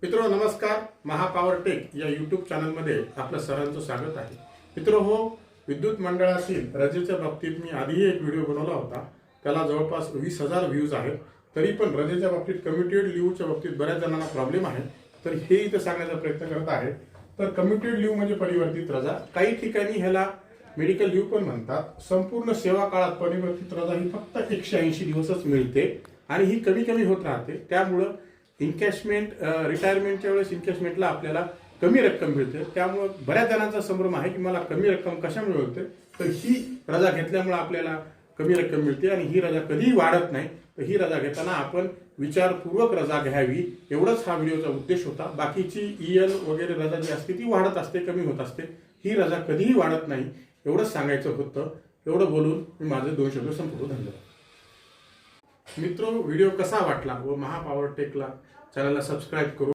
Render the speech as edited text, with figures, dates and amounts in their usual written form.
मित्रो नमस्कार. महापॉवर टेक या यूट्यूब चॅनलमध्ये आपलं सर्वांचं स्वागत आहे. मित्रो हो, विद्युत मंडळातील रजेच्या बाबतीत मी आधीही एक व्हिडिओ बनवला होता. त्याला जवळपास 20,000 व्ह्यूज आहेत. तरी पण रजेच्या बाबतीत कम्युटेड लिव्हच्या बाबतीत बऱ्याच जणांना प्रॉब्लेम आहे. तर हे इथं सांगण्याचा प्रयत्न करत आहे. तर कम्युटेड लिव्ह म्हणजे परिवर्तित रजा. काही ठिकाणी ह्याला मेडिकल लिव्ह पण म्हणतात. संपूर्ण सेवा काळात परिवर्तित रजा ही फक्त 180 दिवसच मिळते आणि ही कमी कमी होत राहते. त्यामुळं इन्कॅशमेंट रिटायरमेंटच्या वेळेस इन्कॅशमेंटला आपल्याला कमी रक्कम मिळते. त्यामुळं बऱ्याच जणांचा संभ्रम आहे की मला कमी रक्कम कशामुळे मिळते. तर ही रजा घेतल्यामुळे आपल्याला कमी रक्कम मिळते आणि ही रजा कधीही वाढत नाही. तर ही रजा घेताना आपण विचारपूर्वक रजा घ्यावी, एवढंच हा व्हिडिओचा उद्देश होता. बाकीची EL वगैरे रजा जी असते ती वाढत असते, कमी होत असते. ही रजा कधीही वाढत नाही, एवढंच सांगायचं होतं. एवढं बोलून मी माझे 2 शब्द संपवतो. धन्यवाद. मित्रो, व्हिडिओ कसा वाटला व महापॉवर टेकला चॅनलला सबस्क्राईब करू.